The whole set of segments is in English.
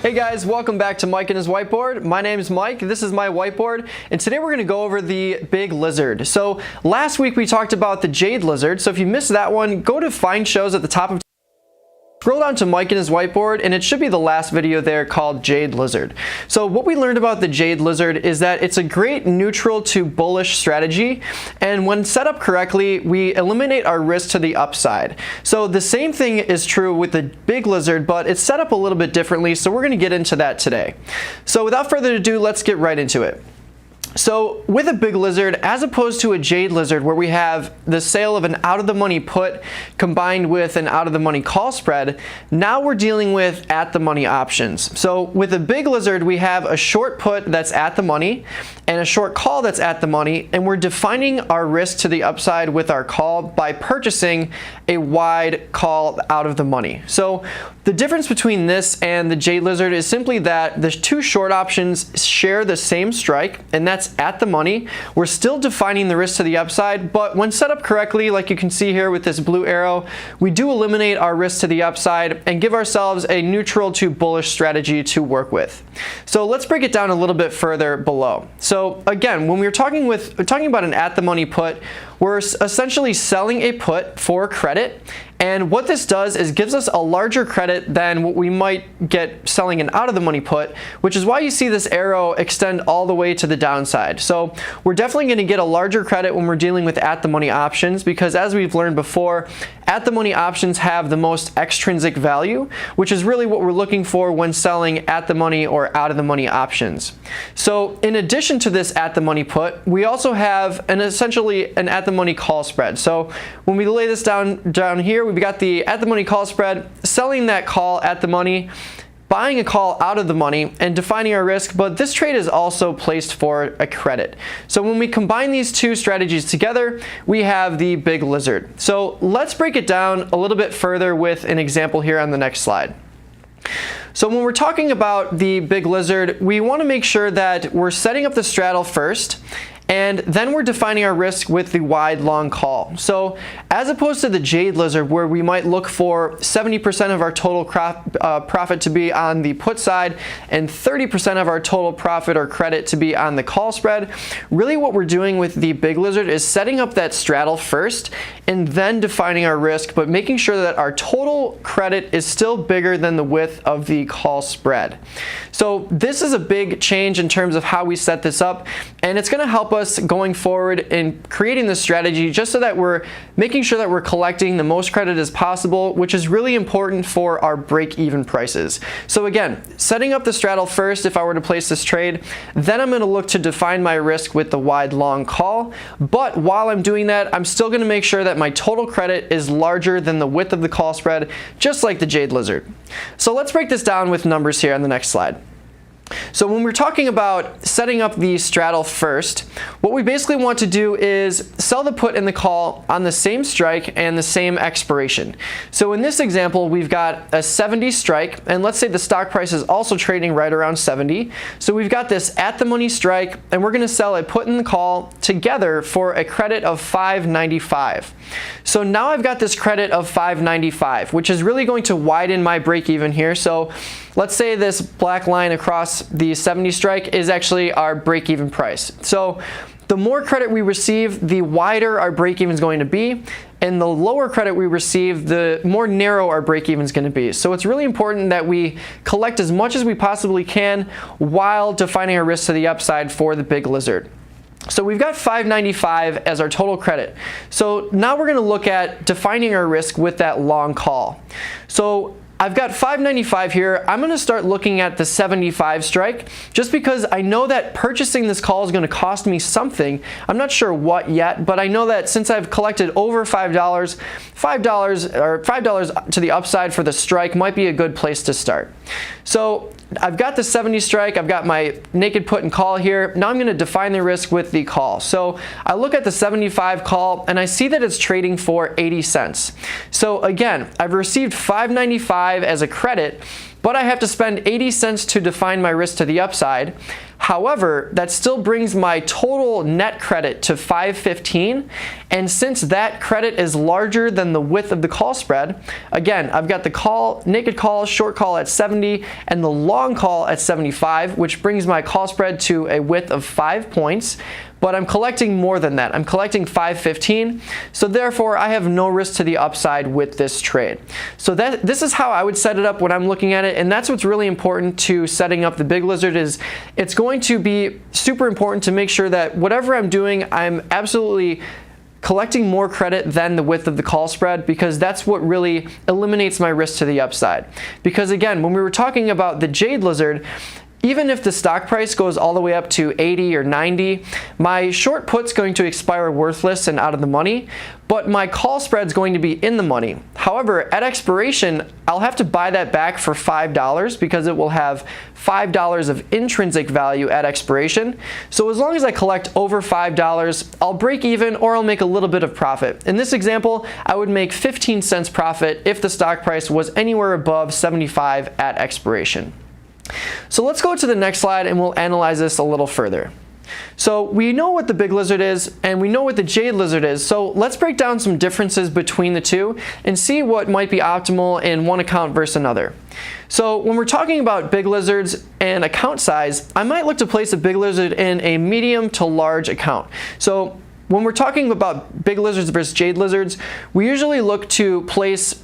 Hey guys, welcome back to Mike and his whiteboard. My name is Mike, this is my whiteboard, and today we're going to go over the big lizard. So last week we talked about the jade lizard, so if you missed that one, go to find shows at the top of scroll down to Mike and his whiteboard, and it should be the last video there called Jade Lizard. So what we learned about the Jade Lizard is that it's a great neutral to bullish strategy, and when set up correctly, we eliminate our risk to the upside. So the same thing is true with the Big Lizard, but it's set up a little bit differently, so we're going to get into that today. So without further ado, let's get right into it. So with a Big Lizard, as opposed to a Jade Lizard where we have the sale of an out-of-the-money put combined with an out-of-the-money call spread, now we're dealing with at-the-money options. So with a Big Lizard, we have a short put that's at the money and a short call that's at the money, and we're defining our risk to the upside with our call by purchasing a wide call out of the money. So the difference between this and the Jade Lizard is simply that the two short options share the same strike, and that's at the money. We're still defining the risk to the upside, but when set up correctly, like you can see here with this blue arrow, we do eliminate our risk to the upside and give ourselves a neutral to bullish strategy to work with. So let's break it down a little bit further below. So again, when we're talking about an at the money put, we're essentially selling a put for credit, and what this does is gives us a larger credit than what we might get selling an out of the money put, which is why you see this arrow extend all the way to the downside. So we're definitely going to get a larger credit when we're dealing with at the money options, because as we've learned before, at the money options have the most extrinsic value, which is really what we're looking for when selling at the money or out of the money options. So in addition to this at the money put, we also have essentially an at the money call spread. So when we lay this down here, we've got the at the money call spread, selling that call at the money, buying a call out of the money, and defining our risk, but this trade is also placed for a credit. So when we combine these two strategies together, we have the Big Lizard. So let's break it down a little bit further with an example here on the next slide. So when we're talking about the Big Lizard, we want to make sure that we're setting up the straddle first, and then we're defining our risk with the wide long call. So as opposed to the Jade Lizard where we might look for 70% of our total profit to be on the put side and 30% of our total profit or credit to be on the call spread, really what we're doing with the Big Lizard is setting up that straddle first and then defining our risk, but making sure that our total credit is still bigger than the width of the call spread. So this is a big change in terms of how we set this up, and it's going to help us going forward in creating this strategy just so that we're making sure that we're collecting the most credit as possible, which is really important for our break-even prices. So again, setting up the straddle first if I were to place this trade, then I'm going to look to define my risk with the wide long call, but while I'm doing that, I'm still going to make sure that my total credit is larger than the width of the call spread, just like the Jade Lizard. So let's break this down with numbers here on the next slide. So when we're talking about setting up the straddle first, what we basically want to do is sell the put and the call on the same strike and the same expiration. So in this example, we've got a 70 strike, and let's say the stock price is also trading right around 70. So we've got this at the money strike, and we're going to sell a put and the call together for a credit of $5.95. So now I've got this credit of $5.95, which is really going to widen my break even here. So let's say this black line across the 70 strike is actually our break-even price. So the more credit we receive, the wider our break-even is going to be, and the lower credit we receive, the more narrow our break-even is going to be. So it's really important that we collect as much as we possibly can while defining our risk to the upside for the Big Lizard. So we've got $5.95 as our total credit. So now we're going to look at defining our risk with that long call. So I've got $5.95 here. I'm going to start looking at the 75 strike just because I know that purchasing this call is going to cost me something. I'm not sure what yet, but I know that since I've collected over $5 to the upside for the strike might be a good place to start. So I've got the 70 strike, I've got my naked put and call here. Now I'm going to define the risk with the call. So I look at the 75 call and I see that it's trading for 80 cents. So again, I've received $5.95 as a credit, but I have to spend 80 cents to define my risk to the upside. However, that still brings my total net credit to 515, and since that credit is larger than the width of the call spread, again, I've got the naked call, short call at 70, and the long call at 75, which brings my call spread to a width of 5 points. But I'm collecting more than that. I'm collecting 515, so therefore I have no risk to the upside with this trade. So this is how I would set it up when I'm looking at it, and that's what's really important to setting up the Big Lizard. Is it's going to be super important to make sure that whatever I'm doing, I'm absolutely collecting more credit than the width of the call spread, because that's what really eliminates my risk to the upside. Because again, when we were talking about the Jade Lizard, even if the stock price goes all the way up to 80 or 90, my short put's going to expire worthless and out of the money, but my call spread's going to be in the money. However, at expiration, I'll have to buy that back for $5 because it will have $5 of intrinsic value at expiration. So as long as I collect over $5, I'll break even or I'll make a little bit of profit. In this example, I would make 15 cents profit if the stock price was anywhere above 75 at expiration. So let's go to the next slide and we'll analyze this a little further. So we know what the Big Lizard is and we know what the Jade Lizard is. So let's break down some differences between the two and see what might be optimal in one account versus another. So when we're talking about Big Lizards and account size, I might look to place a Big Lizard in a medium to large account. So when we're talking about Big Lizards versus Jade Lizards, we usually look to place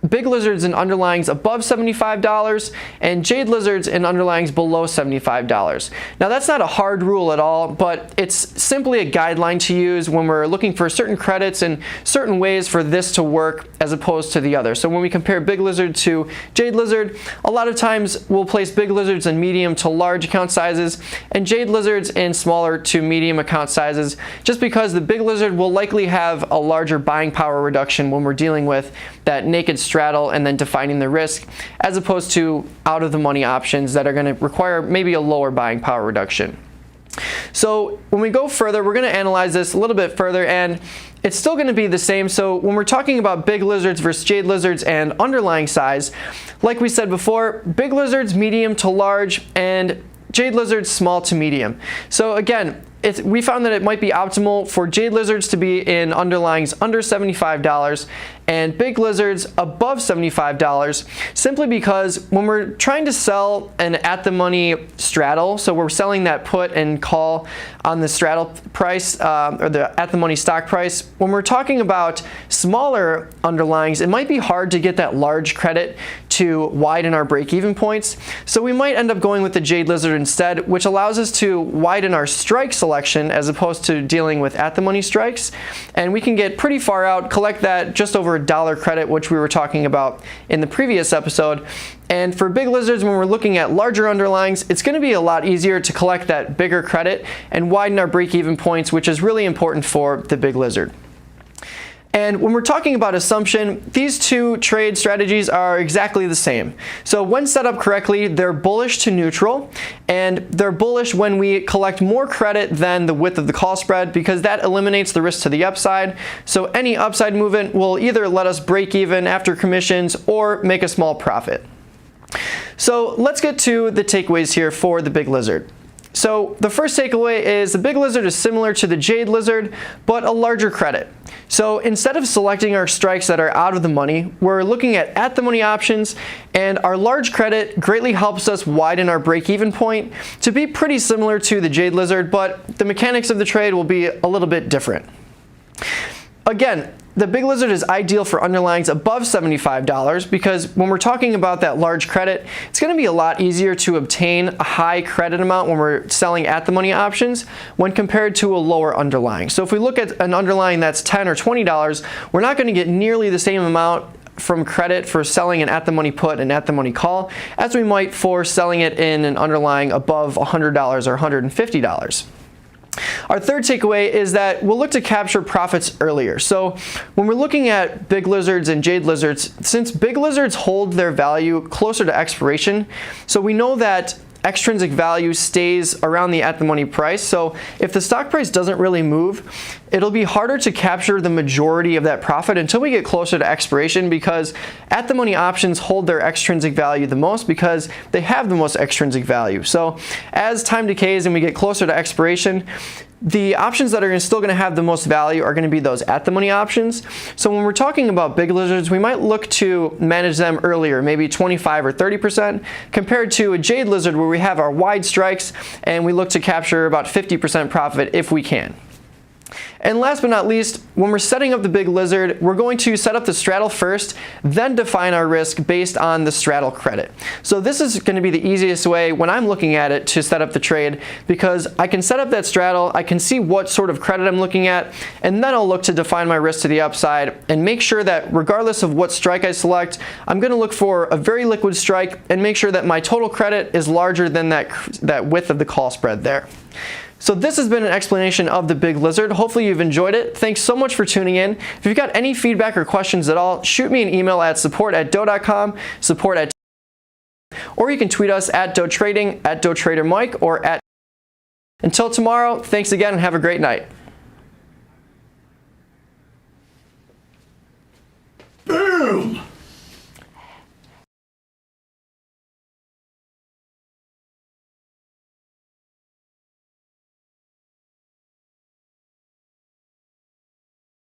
Big Lizards and underlyings above $75 and Jade Lizards and underlyings below $75. Now that's not a hard rule at all, but it's simply a guideline to use when we're looking for certain credits and certain ways for this to work as opposed to the other. So when we compare Big Lizard to Jade Lizard, a lot of times we'll place Big Lizards in medium to large account sizes and Jade Lizards in smaller to medium account sizes, just because the Big Lizard will likely have a larger buying power reduction when we're dealing with that naked straddle and then defining the risk, as opposed to out of the money options that are going to require maybe a lower buying power reduction. So when we go further, we're going to analyze this a little bit further, and it's still going to be the same. So when we're talking about Big Lizards versus Jade Lizards and underlying size, like we said before, Big Lizards medium to large and Jade Lizards small to medium. So again, we found that it might be optimal for Jade Lizards to be in underlyings under $75 and Big Lizards above $75, simply because when we're trying to sell an at-the-money straddle, so we're selling that put and call on the straddle price or the at-the-money stock price, when we're talking about smaller underlyings, it might be hard to get that large credit to widen our break-even points. So we might end up going with the Jade Lizard instead, which allows us to widen our strike selection as opposed to dealing with at-the-money strikes, and we can get pretty far out, collect that just over $1 credit, which we were talking about in the previous episode. And for Big Lizards, when we're looking at larger underlyings, it's going to be a lot easier to collect that bigger credit and widen our break-even points, which is really important for the Big Lizard. And when we're talking about assumption, these two trade strategies are exactly the same. So when set up correctly, they're bullish to neutral, and they're bullish when we collect more credit than the width of the call spread, because that eliminates the risk to the upside. So any upside movement will either let us break even after commissions or make a small profit. So let's get to the takeaways here for the Big Lizard. So the first takeaway is the Big Lizard is similar to the Jade Lizard, but a larger credit. So instead of selecting our strikes that are out of the money, we're looking at the money options, and our large credit greatly helps us widen our break-even point to be pretty similar to the Jade Lizard, but the mechanics of the trade will be a little bit different. Again, the Big Lizard is ideal for underlyings above $75 because when we're talking about that large credit, it's going to be a lot easier to obtain a high credit amount when we're selling at the money options when compared to a lower underlying. So if we look at an underlying that's $10 or $20, we're not going to get nearly the same amount from credit for selling an at-the-money put and at-the-money call as we might for selling it in an underlying above $100 or $150. Our third takeaway is that we'll look to capture profits earlier. So when we're looking at Big Lizards and Jade Lizards, since Big Lizards hold their value closer to expiration, so we know that extrinsic value stays around the at-the-money price. So if the stock price doesn't really move, it'll be harder to capture the majority of that profit until we get closer to expiration, because at-the-money options hold their extrinsic value the most because they have the most extrinsic value. So as time decays and we get closer to expiration, the options that are still going to have the most value are going to be those at-the-money options. So when we're talking about big lizards, we might look to manage them earlier, maybe 25 or 30%, compared to a jade lizard where we have our wide strikes and we look to capture about 50% profit if we can. And last but not least, when we're setting up the big lizard, we're going to set up the straddle first, then define our risk based on the straddle credit. So this is going to be the easiest way when I'm looking at it to set up the trade, because I can set up that straddle, I can see what sort of credit I'm looking at, and then I'll look to define my risk to the upside and make sure that regardless of what strike I select, I'm going to look for a very liquid strike and make sure that my total credit is larger than that width of the call spread there. So this has been an explanation of the big lizard. Hopefully you've enjoyed it. Thanks so much for tuning in. If you've got any feedback or questions at all, shoot me an email at support@dough.com, or you can tweet us at DoughTrading, @DoughTraderMike, or @. Until tomorrow, thanks again and have a great night.